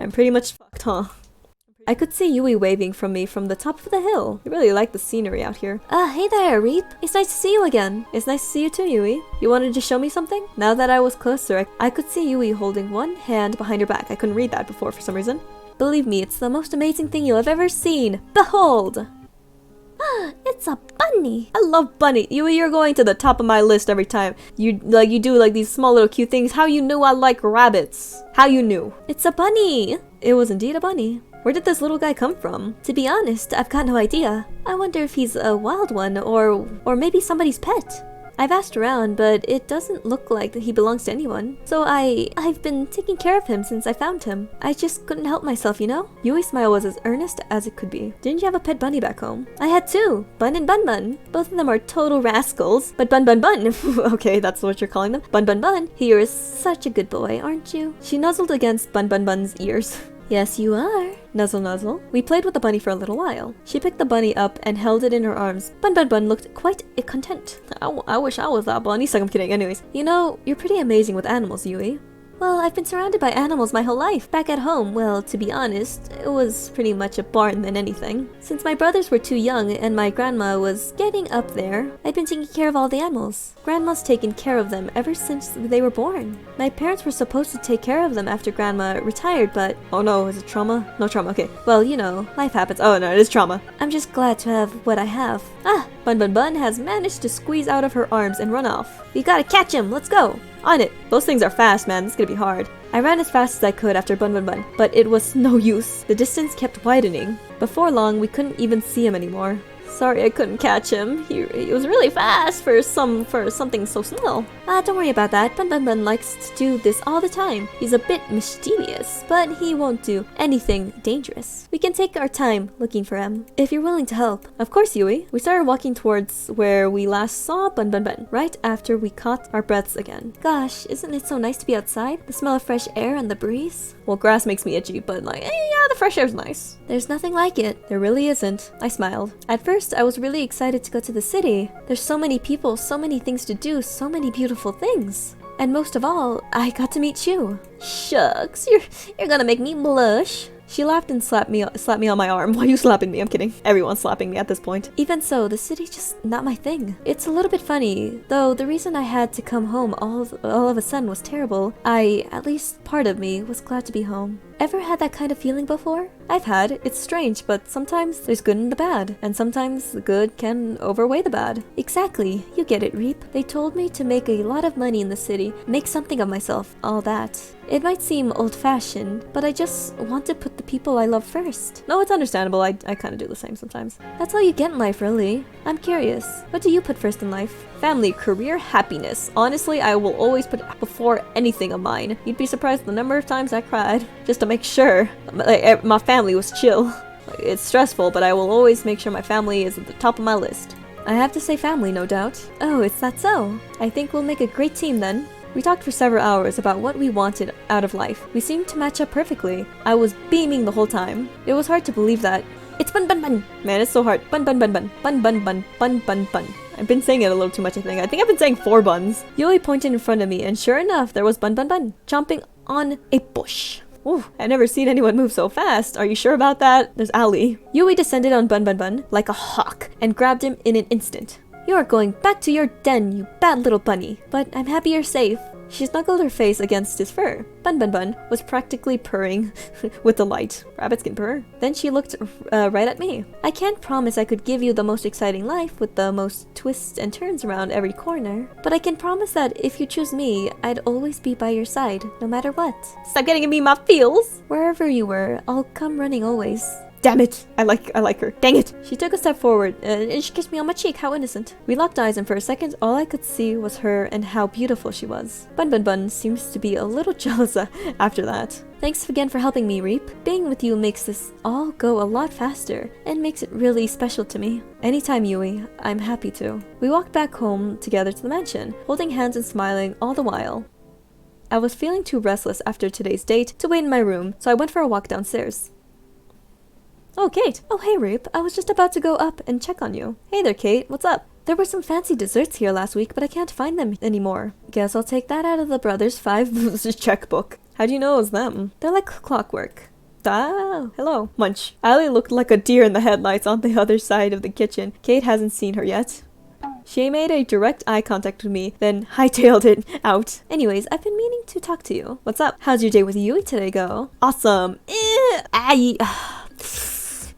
I'm pretty much fucked, huh? I could see Yui waving from me from the top of the hill. I really like the scenery out here. Hey there, Reap. It's nice to see you again. It's nice to see you too, Yui. You wanted to show me something? Now that I was closer, I could see Yui holding one hand behind her back. I couldn't read that before for some reason. Believe me, it's the most amazing thing you'll have ever seen. Behold! It's a bunny. I love bunny. Yui, you're going to the top of my list every time. You do like these small little cute things. How you knew I like rabbits? How you knew? It's a bunny. It was indeed a bunny. Where did this little guy come from? To be honest, I've got no idea. I wonder if he's a wild one or maybe somebody's pet. I've asked around, but it doesn't look like that he belongs to anyone. So I've been taking care of him since I found him. I just couldn't help myself, you know? Yui's smile was as earnest as it could be. Didn't you have a pet bunny back home? I had two, Bun and Bun Bun. Both of them are total rascals, but Bun Bun Bun, okay, that's what you're calling them. Bun Bun Bun, you're is such a good boy, aren't you? She nuzzled against Bun Bun Bun's ears. Yes, you are. Nuzzle nuzzle. We played with the bunny for a little while. She picked the bunny up and held it in her arms. Bun Bun Bun looked quite content. I wish I was that bunny. So I'm kidding. Anyways, you know, you're pretty amazing with animals, Yui. Well, I've been surrounded by animals my whole life. Back at home, well, to be honest, it was pretty much a barn than anything. Since my brothers were too young and my grandma was getting up there, I've been taking care of all the animals. Grandma's taken care of them ever since they were born. My parents were supposed to take care of them after grandma retired, but... Oh no, is it trauma? No trauma, okay. Well, you know, life happens. Oh no, it is trauma. I'm just glad to have what I have. Bun Bun Bun has managed to squeeze out of her arms and run off. We gotta catch him, let's go! On it! Those things are fast, man, it's gonna be hard. I ran as fast as I could after Bun Bun Bun, but it was no use. The distance kept widening. Before long, we couldn't even see him anymore. Sorry I couldn't catch him. He was really fast for something so small. Don't worry about that. Bun Bun Bun likes to do this all the time. He's a bit mischievous, but he won't do anything dangerous. We can take our time looking for him, if you're willing to help. Of course, Yui. We started walking towards where we last saw Bun Bun Bun, right after we caught our breaths again. Gosh, isn't it so nice to be outside? The smell of fresh air and the breeze? Well, grass makes me itchy, but like, yeah, the fresh air's nice. There's nothing like it. There really isn't. I smiled. At first, I was really excited to go to the city. There's so many people, so many things to do, so many beautiful things. And most of all, I got to meet you. Shucks, you're gonna make me blush. She laughed and slapped me on my arm. Why are you slapping me? I'm kidding. Everyone's slapping me at this point. Even so, the city's just not my thing. It's a little bit funny, though the reason I had to come home all of a sudden was terrible. At least part of me, was glad to be home. Ever had that kind of feeling before? I've had. It's strange, but sometimes there's good and the bad, and sometimes the good can overweigh the bad. Exactly. You get it, Reap. They told me to make a lot of money in the city, make something of myself, all that. It might seem old-fashioned, but I just want to put the people I love first. No, it's understandable. I kind of do the same sometimes. That's all you get in life, really. I'm curious. What do you put first in life? Family, career, happiness. Honestly, I will always put before anything of mine. You'd be surprised the number of times I cried just to make sure my family was chill. It's stressful, but I will always make sure my family is at the top of my list. I have to say family, no doubt. Oh, is that so? I think we'll make a great team then. We talked for several hours about what we wanted out of life. We seemed to match up perfectly. I was beaming the whole time. It was hard to believe that. It's Bun Bun Bun! Man, it's so hard. Bun Bun Bun Bun. Bun Bun Bun. Bun Bun Bun. I've been saying it a little too much, I think. I've been saying 4 buns. Yui pointed in front of me, and sure enough, there was Bun Bun Bun, chomping on a bush. Ooh, I've never seen anyone move so fast. Are you sure about that? There's ALLIE. Yui descended on Bun Bun Bun like a hawk and grabbed him in an instant. You are going back to your den, you bad little bunny. But I'm happy you're safe. She snuggled her face against his fur. Bun Bun Bun was practically purring with delight. Rabbits can purr. Then she looked right at me. I can't promise I could give you the most exciting life with the most twists and turns around every corner, but I can promise that if you choose me, I'd always be by your side, no matter what. Stop getting in me my feels! Wherever you were, I'll come running always. Damn it! I like her. Dang it! She took a step forward, and she kissed me on my cheek. How innocent. We locked eyes, and for a second, all I could see was her and how beautiful she was. Bun Bun Bun seems to be a little jealous after that. Thanks again for helping me, Reap. Being with you makes this all go a lot faster, and makes it really special to me. Anytime, Yui. I'm happy to. We walked back home together to the mansion, holding hands and smiling all the while. I was feeling too restless after today's date to wait in my room, so I went for a walk downstairs. Oh, Kate. Oh, hey, Reap. I was just about to go up and check on you. Hey there, Kate. What's up? There were some fancy desserts here last week, but I can't find them anymore. Guess I'll take that out of the Brothers 5 checkbook. How do you know it was them? They're like clockwork. Ah, hello. Munch. Allie looked like a deer in the headlights on the other side of the kitchen. Kate hasn't seen her yet. She made a direct eye contact with me, then hightailed it out. Anyways, I've been meaning to talk to you. What's up? How'd your day with Yui today go? Awesome. It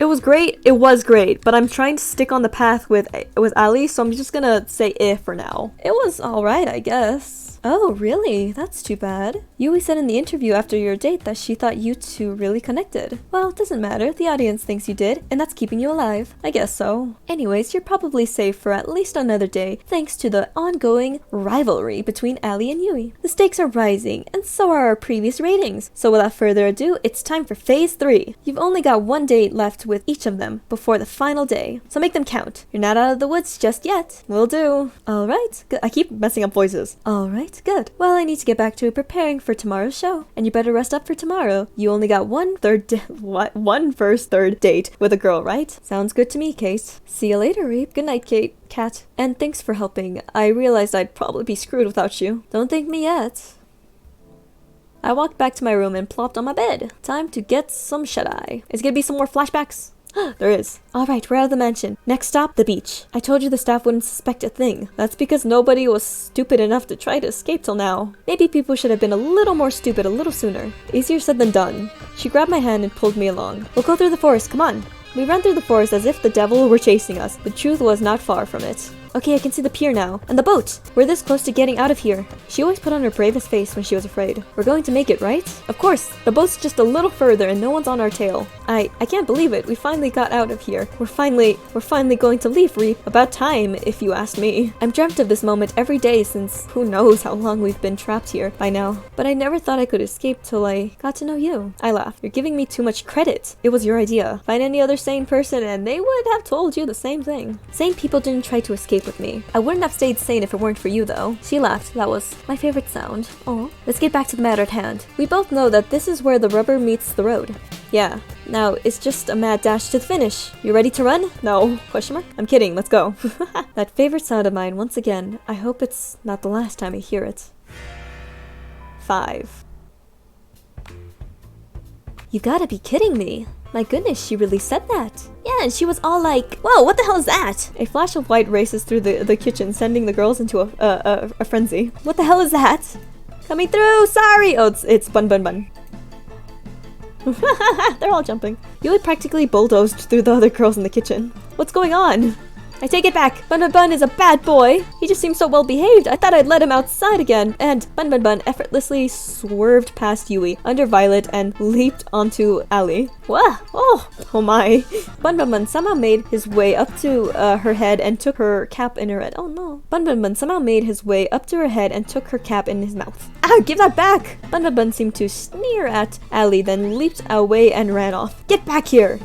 was great. It was great, but I'm trying to stick on the path with ALLIE, so I'm just gonna say for now. It was alright, I guess. Oh, really? That's too bad. Yui said in the interview after your date that she thought you two really connected. Well, it doesn't matter. The audience thinks you did, and that's keeping you alive. I guess so. Anyways, you're probably safe for at least another day, thanks to the ongoing rivalry between ALLIE and Yui. The stakes are rising, and so are our previous ratings. So without further ado, it's time for Phase 3. You've only got one date left with each of them before the final day, so make them count. You're not out of the woods just yet. Will do. Alright. I keep messing up voices. Alright. Good. Well, I need to get back to preparing for tomorrow's show, and you better rest up for tomorrow. You only got one first third date with a girl, right? Sounds good to me, Kate. See you later, Reap. Good night, Kate. Cat. And thanks for helping. I realized I'd probably be screwed without you. Don't thank me yet. I walked back to my room and plopped on my bed. Time to get some shut-eye. Is it gonna be some more flashbacks? There is. Alright, we're out of the mansion. Next stop, the beach. I told you the staff wouldn't suspect a thing. That's because nobody was stupid enough to try to escape till now. Maybe people should have been a little more stupid a little sooner. Easier said than done. She grabbed my hand and pulled me along. We'll go through the forest, come on. We ran through the forest as if the devil were chasing us. The truth was not far from it. Okay, I can see the pier now. And the boat! We're this close to getting out of here. She always put on her bravest face when she was afraid. We're going to make it, right? Of course! The boat's just a little further and no one's on our tail. I can't believe it. We finally got out of here. We're finally going to leave, Reap. About time, if you ask me. I've dreamt of this moment every day since who knows how long we've been trapped here by now. But I never thought I could escape till I got to know you. I laughed. You're giving me too much credit. It was your idea. Find any other sane person and they would have told you the same thing. Sane people didn't try to escape with me. I wouldn't have stayed sane if it weren't for you, though. She laughed. That was my favorite sound. Oh, let's get back to the matter at hand. We both know that this is where the rubber meets the road. Yeah. Now, it's just a mad dash to the finish. You ready to run? No. Question mark? I'm kidding. Let's go. That favorite sound of mine, once again. I hope it's not the last time I hear it. 5. You gotta be kidding me. My goodness, she really said that. Yeah, and she was all like, whoa, what the hell is that? A flash of light races through the kitchen, sending the girls into a frenzy. What the hell is that? Coming through, sorry! Oh, it's Bun Bun Bun. They're all jumping. You had practically bulldozed through the other girls in the kitchen. What's going on? I take it back. Bun Bun Bun is a bad boy. He just seems so well behaved. I thought I'd let him outside again. And Bun Bun Bun effortlessly swerved past Yui under Violet and leaped onto ALLIE. Wah! Oh my. Bun Bun Bun somehow made his way up to her head and took her cap in her head. Oh no. Bun Bun Bun somehow made his way up to her head and took her cap in his mouth. Ah, give that back! Bun Bun Bun seemed to sneer at ALLIE, then leaped away and ran off. Get back here!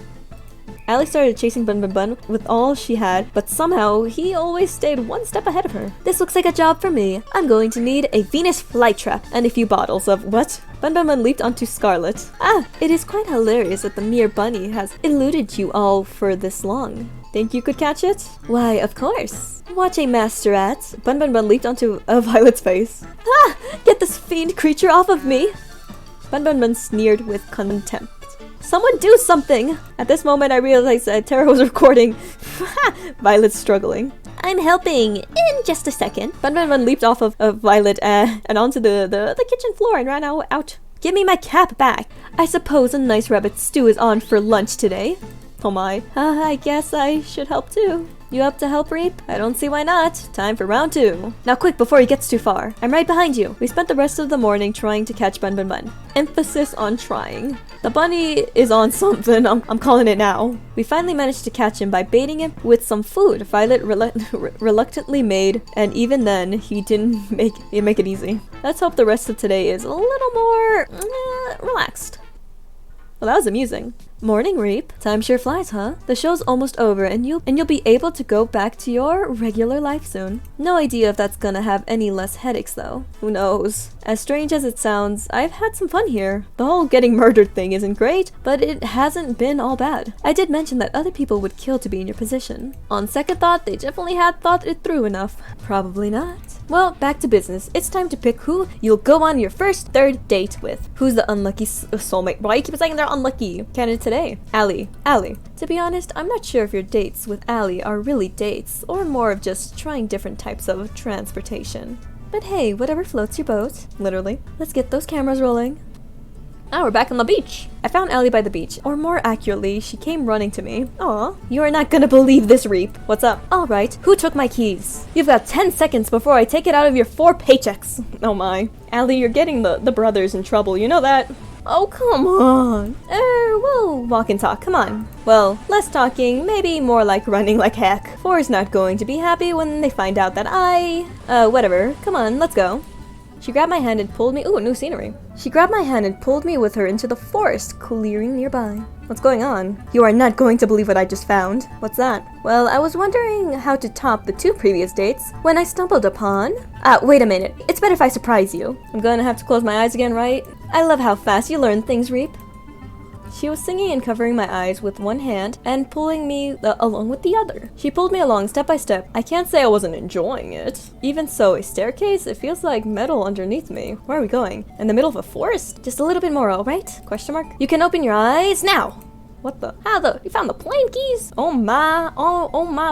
ALLIE started chasing Bun Bun Bun with all she had, but somehow he always stayed one step ahead of her. This looks like a job for me. I'm going to need a Venus flytrap and a few bottles of what? Bun Bun Bun leaped onto Scarlet. Ah, it is quite hilarious that the mere bunny has eluded you all for this long. Think you could catch it? Why, of course. Watch a master at. Bun Bun Bun leaped onto Violet's face. Ah! Get this fiend creature off of me! Bun Bun Bun sneered with contempt. Someone do something! At this moment I realized that Tara was recording. Violet's struggling. I'm helping in just a second. Bun Bun Bun leaped off of Violet and onto the kitchen floor and ran out. Give me my cap back. I suppose a nice rabbit stew is on for lunch today. Oh my. I guess I should help too. You up to help, Reap? I don't see why not. Time for round 2. Now quick, before he gets too far. I'm right behind you. We spent the rest of the morning trying to catch Bun Bun Bun. Emphasis on trying. The bunny is on something. I'm calling it now. We finally managed to catch him by baiting him with some food Violet reluctantly made, and even then, he didn't make it easy. Let's hope the rest of today is a little more relaxed. Well, that was amusing. Morning, Reap. Time sure flies, huh? The show's almost over and you'll be able to go back to your regular life soon. No idea if that's gonna have any less headaches though. Who knows? As strange as it sounds, I've had some fun here. The whole getting murdered thing isn't great, but it hasn't been all bad. I did mention that other people would kill to be in your position. On second thought, they definitely had thought it through enough. Probably not. Well, back to business. It's time to pick who you'll go on your first third date with. Who's the unlucky soulmate? Why you keep saying they're unlucky? Candidate today. ALLIE. ALLIE. To be honest, I'm not sure if your dates with ALLIE are really dates, or more of just trying different types of transportation. But hey, whatever floats your boat. Literally. Let's get those cameras rolling. Now we're back on the beach. I found ALLIE by the beach, or more accurately, she came running to me. Aw, you are not gonna believe this, Reap. What's up? Alright, who took my keys? You've got 10 seconds before I take it out of your 4 paychecks. Oh my. ALLIE, you're getting the brothers in trouble, you know that? Oh, come on. We'll walk and talk, come on. Well, less talking, maybe more like running like heck. 4 is not going to be happy when they find out that whatever. Come on, let's go. She grabbed my hand and pulled me— ooh, new scenery. She grabbed my hand and pulled me with her into the forest, clearing nearby. What's going on? You are not going to believe what I just found. What's that? Well, I was wondering how to top the 2 previous dates when I stumbled upon— wait a minute. It's better if I surprise you. I'm gonna have to close my eyes again, right? I love how fast you learn things, Reap. She was singing and covering my eyes with one hand and pulling me along with the other. She pulled me along step by step. I can't say I wasn't enjoying it. Even so, a staircase? It feels like metal underneath me. Where are we going? In the middle of a forest? Just a little bit more, alright? Question mark? You can open your eyes now! What the? You found the plane keys? Oh my, oh my,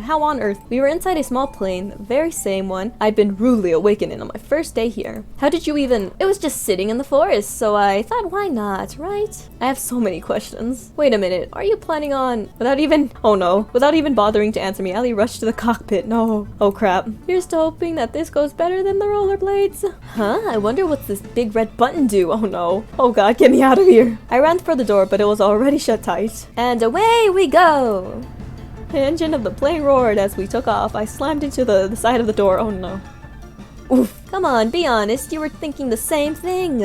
how on earth? We were inside a small plane, the very same one I'd been rudely awakened in on my first day here. How did you even— it was just sitting in the forest, so I thought why not, right? I have so many questions. Wait a minute, are you planning on— without even bothering to answer me, ALLIE rushed to the cockpit. No. Oh crap. Here's to hoping that this goes better than the rollerblades. Huh? I wonder what's this big red button do? Oh no. Oh god, get me out of here. I ran for the door, but it was already shut tight. And away we go! The engine of the plane roared as we took off. I slammed into the side of the door. Oh no. Oof. Come on, be honest, you were thinking the same thing.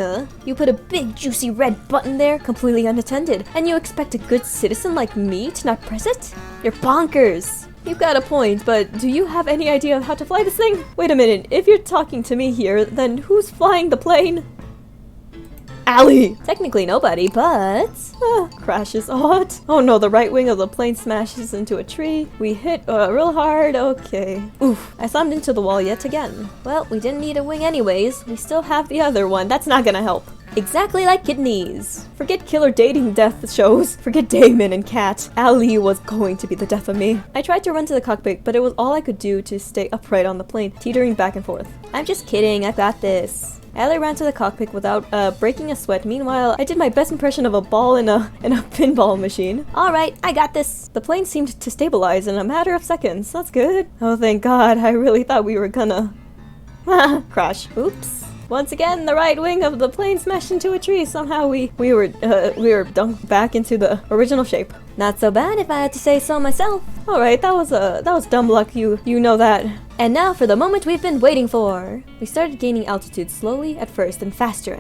You put a big juicy red button there, completely unattended, and you expect a good citizen like me to not press it? You're bonkers! You've got a point, but do you have any idea of how to fly this thing? Wait a minute, if you're talking to me here, then who's flying the plane? ALLIE! Technically nobody, but— crashes. Odd. Oh no, the right wing of the plane smashes into a tree. We hit real hard. Okay. Oof. I slammed into the wall yet again. Well, we didn't need a wing anyways. We still have the other one. That's not gonna help. Exactly like kidneys. Forget killer dating death shows. Forget Damon and Kat. ALLIE was going to be the death of me. I tried to run to the cockpit, but it was all I could do to stay upright on the plane, teetering back and forth. I'm just kidding. I got this. ALLIE ran to the cockpit without breaking a sweat. Meanwhile, I did my best impression of a ball in a pinball machine. Alright, I got this. The plane seemed to stabilize in a matter of seconds. That's good. Oh, thank God. I really thought we were gonna— crash. Oops. Once again, the right wing of the plane smashed into a tree. Somehow we were dunked back into the original shape. Not so bad if I had to say so myself. Alright, that was dumb luck, you know that. And now for the moment we've been waiting for. We started gaining altitude slowly at first, and faster,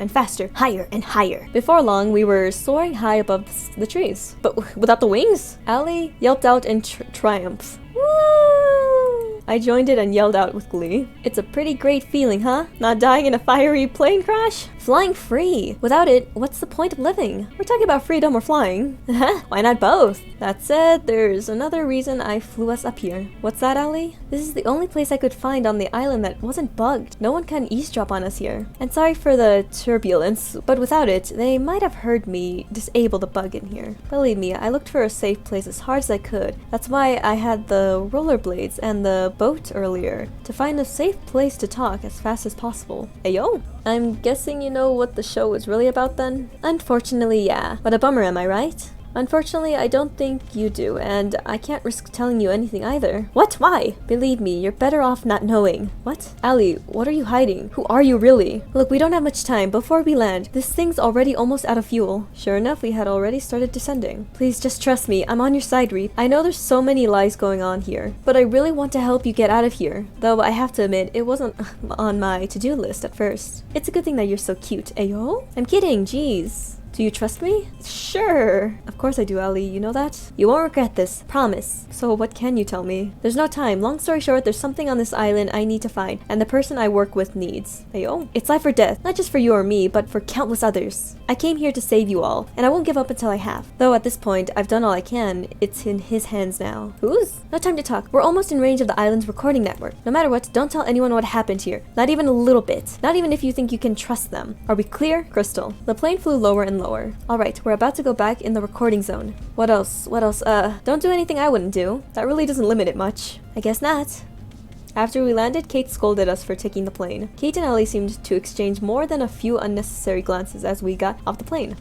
higher and higher. Before long, we were soaring high above the trees. But without the wings? ALLIE yelped out in triumph. Woo! I joined it and yelled out with glee. It's a pretty great feeling, huh? Not dying in a fiery plane crash? Flying free! Without it, what's the point of living? We're talking about freedom or flying. Why not both? That said, there's another reason I flew us up here. What's that, ALLIE? This is the only place I could find on the island that wasn't bugged. No one can eavesdrop on us here. And sorry for the turbulence, but without it, they might have heard me disable the bug in here. Believe me, I looked for a safe place as hard as I could. That's why I had the rollerblades and the boat earlier, to find a safe place to talk as fast as possible. Ayo! I'm guessing you know what the show is really about then? Unfortunately, yeah. What a bummer, am I right? Unfortunately, I don't think you do, and I can't risk telling you anything either. What? Why? Believe me, you're better off not knowing. What? ALLIE, what are you hiding? Who are you really? Look, we don't have much time before we land. This thing's already almost out of fuel. Sure enough, we had already started descending. Please just trust me. I'm on your side, Reap. I know there's so many lies going on here, but I really want to help you get out of here. Though I have to admit, it wasn't on my to-do list at first. It's a good thing that you're so cute. Ayo? I'm kidding, jeez. Do you trust me? Shh. Sure. Of course I do, ALLIE. You know that? You won't regret this. Promise. So what can you tell me? There's no time. Long story short, there's something on this island I need to find, and the person I work with needs. Ayo. It's life or death. Not just for you or me, but for countless others. I came here to save you all, and I won't give up until I have. Though at this point, I've done all I can. It's in his hands now. Whose? No time to talk. We're almost in range of the island's recording network. No matter what, don't tell anyone what happened here. Not even a little bit. Not even if you think you can trust them. Are we clear? Crystal. The plane flew lower and lower. Alright, we're about to go back in the recording zone. What else? Don't do anything I wouldn't do. That really doesn't limit it much. I guess not. After we landed, Kate scolded us for taking the plane. Kate and ALLIE seemed to exchange more than a few unnecessary glances as we got off the plane.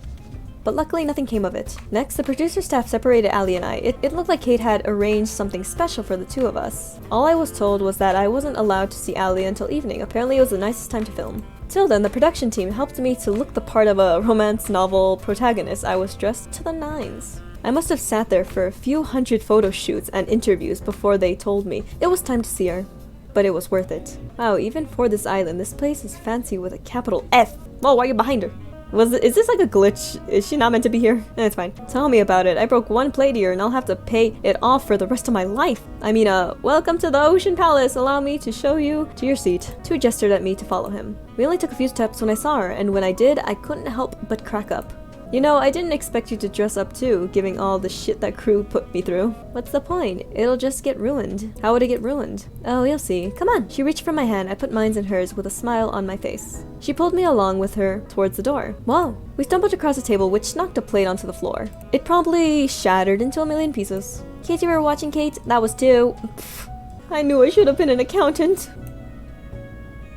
But luckily nothing came of it. Next, the producer staff separated ALLIE and I. It looked like Kate had arranged something special for the two of us. All I was told was that I wasn't allowed to see ALLIE until evening. Apparently it was the nicest time to film. Till then, the production team helped me to look the part of a romance novel protagonist. I was dressed to the nines. I must have sat there for a few hundred photo shoots and interviews before they told me it was time to see her. But it was worth it. Wow, even for this island, this place is fancy with a capital F. Whoa, why are you behind her? Is this like a glitch? Is she not meant to be here? It's fine. Tell me about it. I broke one plate here and I'll have to pay it off for the rest of my life. I mean, welcome to the Ocean Palace. Allow me to show you to your seat. Tu gestured at me to follow him. We only took a few steps when I saw her, and when I did, I couldn't help but crack up. You know, I didn't expect you to dress up too, giving all the shit that crew put me through. What's the point? It'll just get ruined. How would it get ruined? Oh, you'll see. Come on. She reached for my hand. I put mine in hers with a smile on my face. She pulled me along with her towards the door. Whoa. We stumbled across a table which knocked a plate onto the floor. It probably shattered into a million pieces. Kate, you were watching, Kate? That was too. Pfft. I knew I should have been an accountant.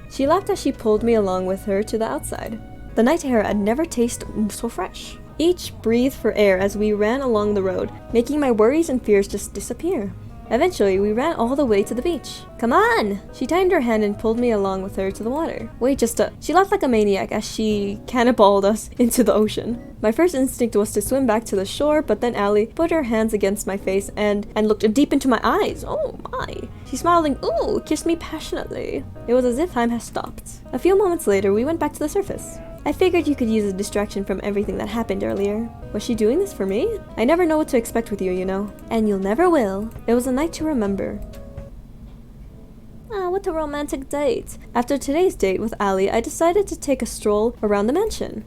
She laughed as she pulled me along with her to the outside. The night air had never tasted so fresh. Each breathed for air as we ran along the road, making my worries and fears just disappear. Eventually, we ran all the way to the beach. Come on! She tightened her hand and pulled me along with her to the water. Wait, She laughed like a maniac as she cannonballed us into the ocean. My first instinct was to swim back to the shore, but then ALLIE put her hands against my face and looked deep into my eyes. Oh my! She smiled and kissed me passionately. It was as if time had stopped. A few moments later, we went back to the surface. I figured you could use a distraction from everything that happened earlier. Was she doing this for me? I never know what to expect with you, you know. And you'll never will. It was a night to remember. Ah, what a romantic date. After today's date with ALLIE, I decided to take a stroll around the mansion.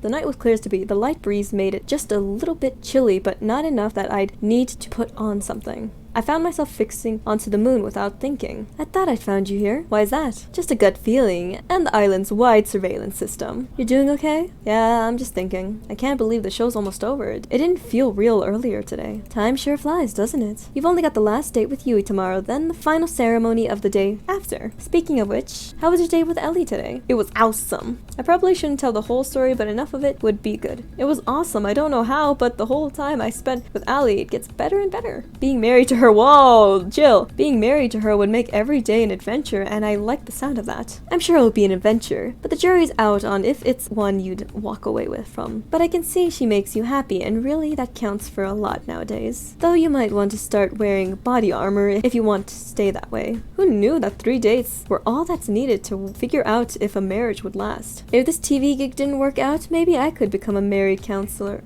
The night was clear as to be. The light breeze made it just a little bit chilly, but not enough that I'd need to put on something. I found myself fixing onto the moon without thinking. I thought I'd found you here. Why is that? Just a gut feeling, and the island's wide surveillance system. You're doing okay? Yeah, I'm just thinking. I can't believe the show's almost over. It didn't feel real earlier today. Time sure flies, doesn't it? You've only got the last date with Yui tomorrow, then the final ceremony of the day after. Speaking of which, how was your date with ALLIE today? It was awesome. I probably shouldn't tell the whole story, but enough of it would be good. It was awesome. I don't know how, but the whole time I spent with ALLIE, it gets better and better. Being married to her, whoa, Jill. Being married to her would make every day an adventure, and I like the sound of that. I'm sure it'll be an adventure, but the jury's out on if it's one you'd walk away with from. But I can see she makes you happy, and really that counts for a lot nowadays. Though you might want to start wearing body armor if you want to stay that way. Who knew that 3 dates were all that's needed to figure out if a marriage would last? If this TV gig didn't work out, maybe I could become a marriage counselor.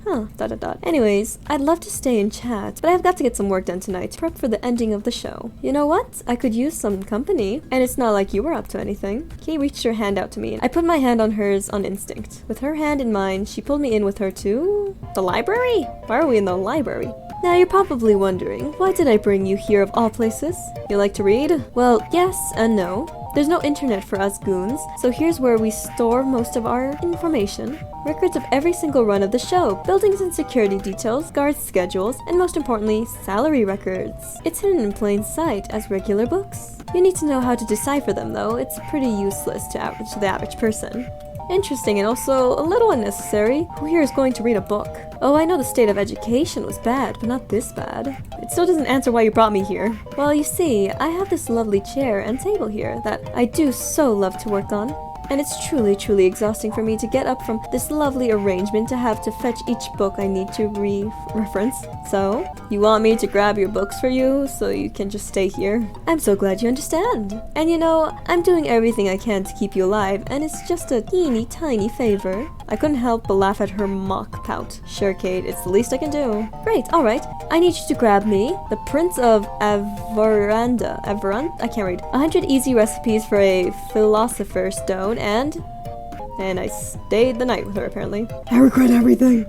Huh, ... Anyways, I'd love to stay and chat, but I've got to get some work done tonight to prep for the ending of the show. You know what? I could use some company, and it's not like you were up to anything. Kay reached her hand out to me. I put my hand on hers on instinct. With her hand in mine, she pulled me in with her to the library? Why are we in the library? Now you're probably wondering, why did I bring you here of all places? You like to read? Well, yes and no. There's no internet for us goons, so here's where we store most of our information. Records of every single run of the show, buildings and security details, guard schedules, and most importantly, salary records. It's hidden in plain sight as regular books. You need to know how to decipher them though, it's pretty useless to the average person. Interesting and also a little unnecessary. Who here is going to read a book? Oh, I know the state of education was bad, but not this bad. It still doesn't answer why you brought me here. Well, you see, I have this lovely chair and table here that I do so love to work on. And it's truly exhausting for me to get up from this lovely arrangement to have to fetch each book I need to reference. So, you want me to grab your books for you so you can just stay here? I'm so glad you understand. And you know, I'm doing everything I can to keep you alive, and it's just a teeny tiny favor. I couldn't help but laugh at her mock pout. Sure, Kate, it's the least I can do. Great, alright. I need you to grab me, the Prince of Averanda. I can't read. 100 easy recipes for a philosopher's stone, and I stayed the night with her, apparently. I regret everything.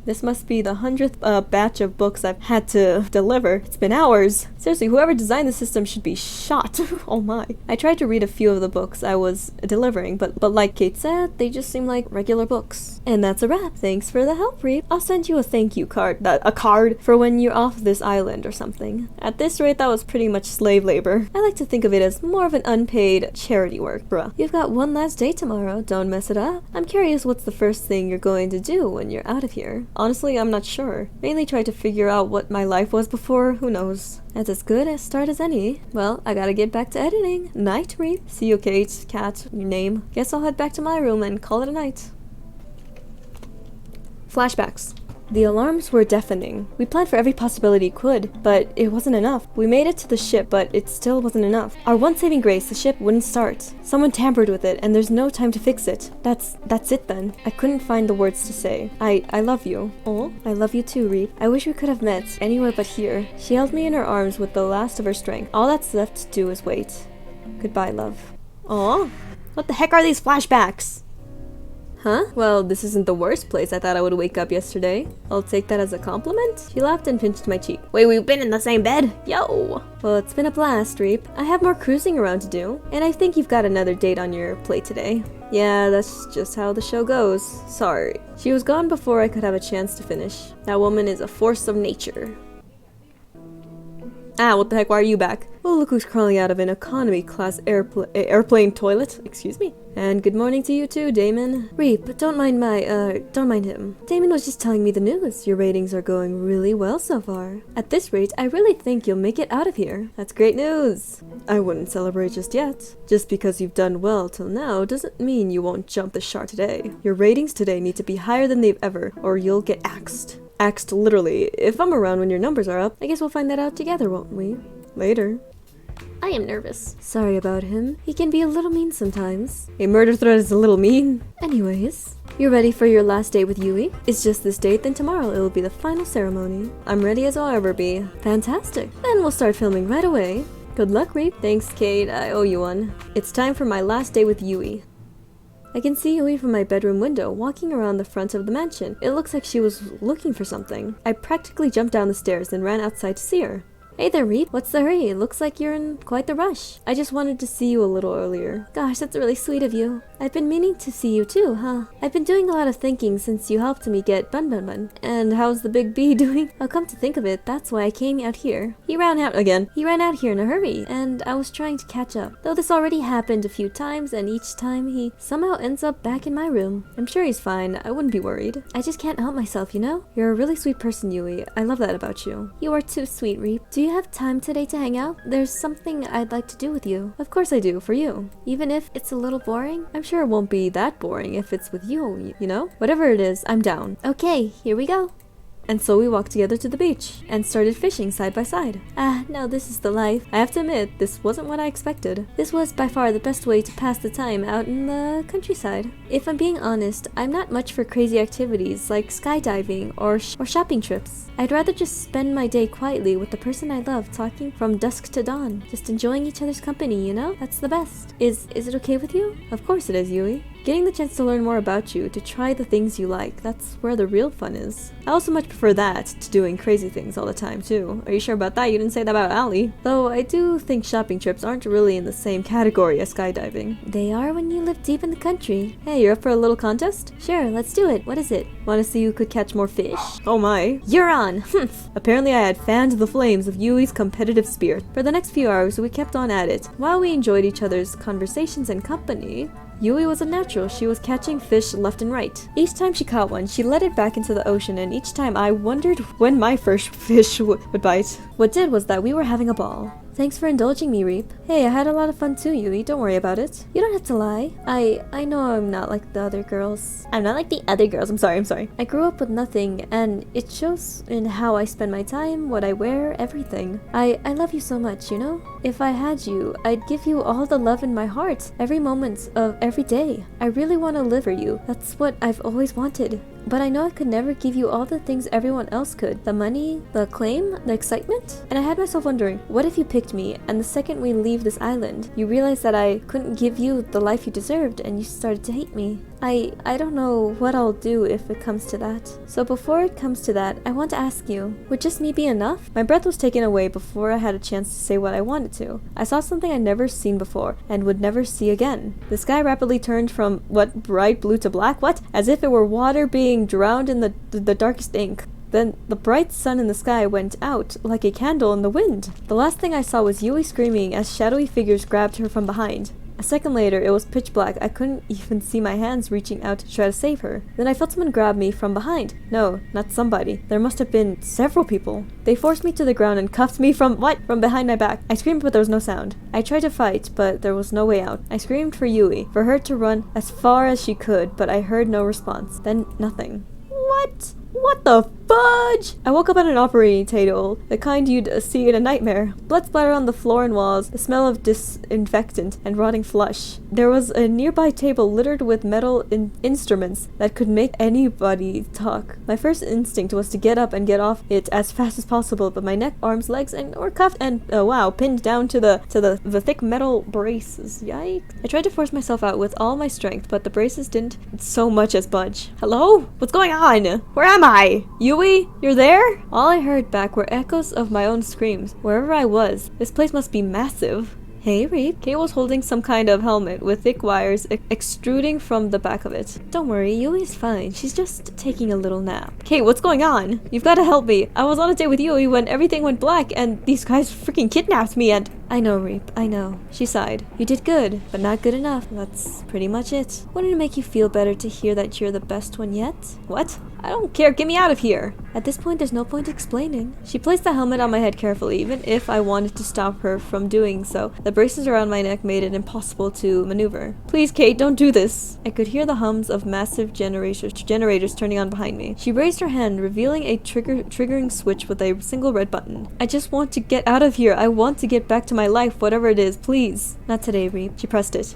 This must be the 100th batch of books I've had to deliver. It's been hours. Seriously, whoever designed the system should be shot. Oh my. I tried to read a few of the books I was delivering, but like Kate said, they just seem like regular books. And that's a wrap. Thanks for the help, Reap. I'll send you a thank you card. A card for when you're off this island or something. At this rate, that was pretty much slave labor. I like to think of it as more of an unpaid charity work, bruh. You've got one last day tomorrow. Don't mess it up. I'm curious what's the first thing you're going to do when you're out of here. Honestly, I'm not sure. Mainly tried to figure out what my life was before, who knows. That's as good a start as any. Well, I gotta get back to editing. Night, Reap. See you, Kate, Cat, your name. Guess I'll head back to my room and call it a night. Flashbacks. The alarms were deafening. We planned for every possibility we could, but it wasn't enough. We made it to the ship, but it still wasn't enough. Our one saving grace, the ship wouldn't start. Someone tampered with it, and there's no time to fix it. That's it then. I couldn't find the words to say. I love you. Oh, I love you too, Reap. I wish we could have met anywhere but here. She held me in her arms with the last of her strength. All that's left to do is wait. Goodbye, love. Aw, what the heck are these flashbacks? Huh? Well, this isn't the worst place I thought I would wake up yesterday. I'll take that as a compliment. She laughed and pinched my cheek. Wait, we've been in the same bed? Yo! Well, it's been a blast, Reap. I have more cruising around to do, and I think you've got another date on your plate today. Yeah, that's just how the show goes. Sorry. She was gone before I could have a chance to finish. That woman is a force of nature. Ah, what the heck, why are you back? Oh, look who's crawling out of an economy class airplane toilet. Excuse me. And good morning to you too, Damon. Reap, don't mind him. Damon was just telling me the news. Your ratings are going really well so far. At this rate, I really think you'll make it out of here. That's great news. I wouldn't celebrate just yet. Just because you've done well till now doesn't mean you won't jump the shark today. Your ratings today need to be higher than they've ever, or you'll get axed. Axed literally. If I'm around when your numbers are up, I guess we'll find that out together, won't we? Later. I am nervous. Sorry about him. He can be a little mean sometimes. A murder threat is a little mean. Anyways, you're ready for your last date with Yui? It's just this date, then tomorrow it will be the final ceremony. I'm ready as I'll ever be. Fantastic. Then we'll start filming right away. Good luck, Reap. Thanks, Kate. I owe you one. It's time for my last date with Yui. I can see Yui from my bedroom window, walking around the front of the mansion. It looks like she was looking for something. I practically jumped down the stairs and ran outside to see her. Hey there, Reap. What's the hurry? It looks like you're in quite the rush. I just wanted to see you a little earlier. Gosh, that's really sweet of you. I've been meaning to see you too, huh? I've been doing a lot of thinking since you helped me get Bun Bun Bun. And how's the big bee doing? Well, come to think of it, that's why I came out here. He ran out here in a hurry, and I was trying to catch up. Though this already happened a few times, and each time he somehow ends up back in my room. I'm sure he's fine. I wouldn't be worried. I just can't help myself, you know? You're a really sweet person, Yui. I love that about you. You are too sweet, Reap. Do you have time today to hang out? There's something I'd like to do with you. Of course I do, for you. Even if it's a little boring? I'm sure it won't be that boring if it's with you, you know? Whatever it is, I'm down. Okay, here we go. And so we walked together to the beach and started fishing side by side. Ah, now this is the life. I have to admit, this wasn't what I expected. This was by far the best way to pass the time out in the countryside. If I'm being honest, I'm not much for crazy activities like skydiving or shopping trips. I'd rather just spend my day quietly with the person I love, talking from dusk to dawn, just enjoying each other's company, you know? That's the best. Is it okay with you? Of course it is, Yui. Getting the chance to learn more about you, to try the things you like, that's where the real fun is. I also much prefer that to doing crazy things all the time too. Are you sure about that? You didn't say that about ALLIE. Though I do think shopping trips aren't really in the same category as skydiving. They are when you live deep in the country. Hey, you're up for a little contest? Sure, let's do it. What is it? Want to see who could catch more fish? Oh my. You're on! Apparently I had fanned the flames of Yui's competitive spirit. For the next few hours we kept on at it. While we enjoyed each other's conversations and company, Yui was a natural. She was catching fish left and right. Each time she caught one, she let it back into the ocean, and each time I wondered when my first fish would bite. What did was that we were having a ball. Thanks for indulging me, Reap. Hey, I had a lot of fun too, Yui. Don't worry about it. You don't have to lie. I know I'm not like the other girls. I'm not like the other girls. I'm sorry. I grew up with nothing, and it shows in how I spend my time, what I wear, everything. I love you so much, you know? If I had you, I'd give you all the love in my heart, every moment of every day. I really want to live for you. That's what I've always wanted. But I know I could never give you all the things everyone else could. The money, the acclaim, the excitement. And I had myself wondering, what if you picked me, and the second we leave this island, you realized that I couldn't give you the life you deserved, and you started to hate me? I don't know what I'll do if it comes to that. So before it comes to that, I want to ask you, would just me be enough? My breath was taken away before I had a chance to say what I wanted to. I saw something I'd never seen before, and would never see again. The sky rapidly turned from, what, bright blue to black? What? As if it were water being drowned in the darkest ink. Then the bright sun in the sky went out like a candle in the wind. The last thing I saw was Yui screaming as shadowy figures grabbed her from behind. A second later, it was pitch black. I couldn't even see my hands reaching out to try to save her. Then I felt someone grab me from behind. No, not somebody. There must have been several people. They forced me to the ground and cuffed me from behind my back. I screamed, but there was no sound. I tried to fight, but there was no way out. I screamed for Yui, for her to run as far as she could, but I heard no response. Then nothing. What? What the fudge? I woke up at an operating table, the kind you'd see in a nightmare. Blood splattered on the floor and walls, the smell of disinfectant and rotting flesh. There was a nearby table littered with metal instruments that could make anybody talk. My first instinct was to get up and get off it as fast as possible, but my neck, arms, legs, were cuffed and, pinned down to the thick metal braces. Yikes. I tried to force myself out with all my strength, but the braces didn't so much as budge. Hello? What's going on? Where am I? Yui? You're there? All I heard back were echoes of my own screams. Wherever I was, this place must be massive. Hey, Reap. Kate was holding some kind of helmet with thick wires extruding from the back of it. Don't worry, Yui's fine. She's just taking a little nap. Kate, what's going on? You've got to help me. I was on a date with Yui when everything went black and these guys freaking kidnapped me and... I know, Reap. I know. She sighed. You did good, but not good enough. That's pretty much it. Wouldn't it make you feel better to hear that you're the best one yet? What? I don't care. Get me out of here. At this point, there's no point explaining. She placed the helmet on my head carefully, even if I wanted to stop her from doing so. The braces around my neck made it impossible to maneuver. Please, Kate, don't do this. I could hear the hums of massive generators turning on behind me. She raised her hand, revealing a triggering switch with a single red button. I just want to get out of here. I want to get back to my life, whatever it is, please. Not today, Reap. She pressed it.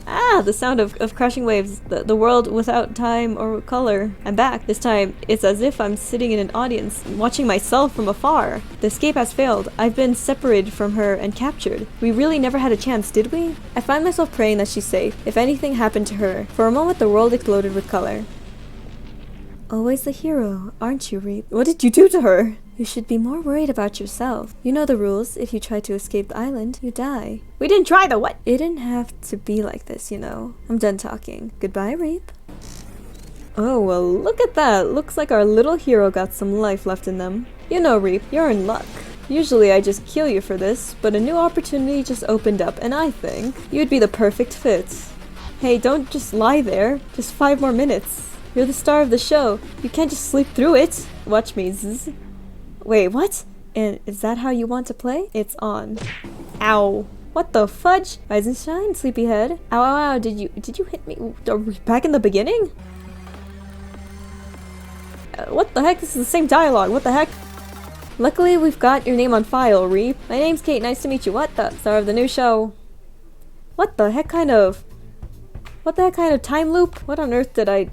Ah, the sound of crashing waves. The world without time or color. I'm back. This time, it's as if I'm sitting in an audience, watching myself from afar. The escape has failed. I've been separated from her and captured. We really never had a chance, did we? I find myself praying that she's safe. If anything happened to her. For a moment, the world exploded with color. Always the hero, aren't you, Reap? What did you do to her? You should be more worried about yourself. You know the rules. If you try to escape the island, you die. We didn't try the what? It didn't have to be like this, you know. I'm done talking. Goodbye, Reap. Oh, well, look at that. Looks like our little hero got some life left in them. You know, Reap, you're in luck. Usually I just kill you for this, but a new opportunity just opened up, and I think you'd be the perfect fit. Hey, don't just lie there. Just 5 more minutes. You're the star of the show. You can't just sleep through it. Watch me, zzz. Wait, what? And is that how you want to play? It's on. Ow. What the fudge? Rise and shine, sleepyhead. Ow, ow, ow. Did you hit me? Are we back in the beginning? What the heck? This is the same dialogue. What the heck? Luckily, we've got your name on file, Reap. My name's Kate. Nice to meet you. What the? Star of the new show. What the heck kind of time loop? What on earth did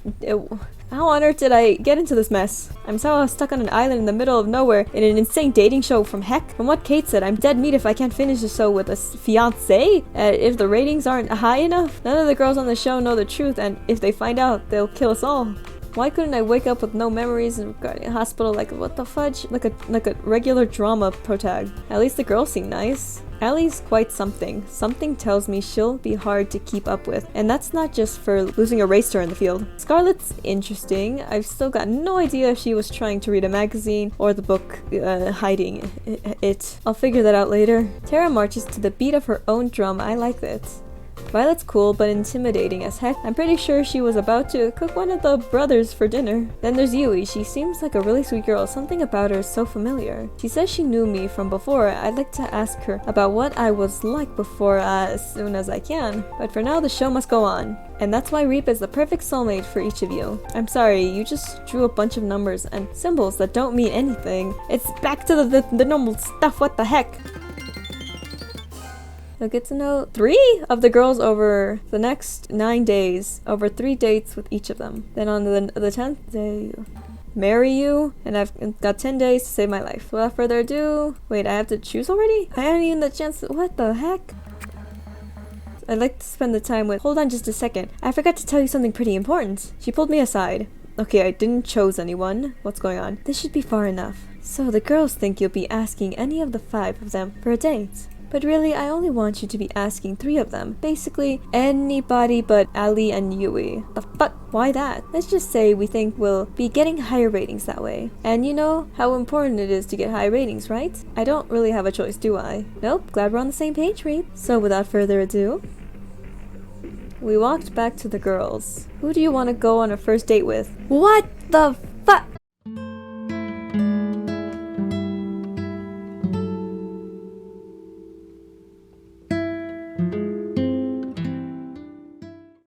how on earth did I get into this mess? I'm somehow stuck on an island in the middle of nowhere in an insane dating show from heck. From what Kate said, I'm dead meat if I can't finish the show with a fiancé. If the ratings aren't high enough, none of the girls on the show know the truth, and if they find out, they'll kill us all. Why couldn't I wake up with no memories and regarding a hospital like what the fudge? Like a regular drama protag. At least the girls seem nice. Allie's quite something. Something tells me she'll be hard to keep up with, and that's not just for losing a race to her in the field. Scarlett's interesting. I've still got no idea if she was trying to read a magazine or the book hiding it. I'll figure that out later. Tara marches to the beat of her own drum. I like that. Violet's cool but intimidating as heck. I'm pretty sure she was about to cook one of the brothers for dinner. Then there's Yui. She seems like a really sweet girl. Something about her is so familiar. She says she knew me from before. I'd like to ask her about what I was like before as soon as I can. But for now, the show must go on. And that's why Reap is the perfect soulmate for each of you. I'm sorry, you just drew a bunch of numbers and symbols that don't mean anything. It's back to the normal stuff, what the heck? You'll get to know 3 of the girls over the next 9 days, over 3 dates with each of them. Then on the 10th day, marry you, and I've got 10 days to save my life. Without further ado, wait, I have to choose already? I haven't even the chance to, what the heck? I'd like to spend the time with, hold on just a second. I forgot to tell you something pretty important. She pulled me aside. Okay, I didn't choose anyone. What's going on? This should be far enough. So the girls think you'll be asking any of the 5 of them for a date. But really, I only want you to be asking 3 of them. Basically, anybody but ALLIE and Yui. But why that? Let's just say we think we'll be getting higher ratings that way. And you know how important it is to get high ratings, right? I don't really have a choice, do I? Nope, glad we're on the same page, Reap. So without further ado, we walked back to the girls. Who do you want to go on a first date with? What the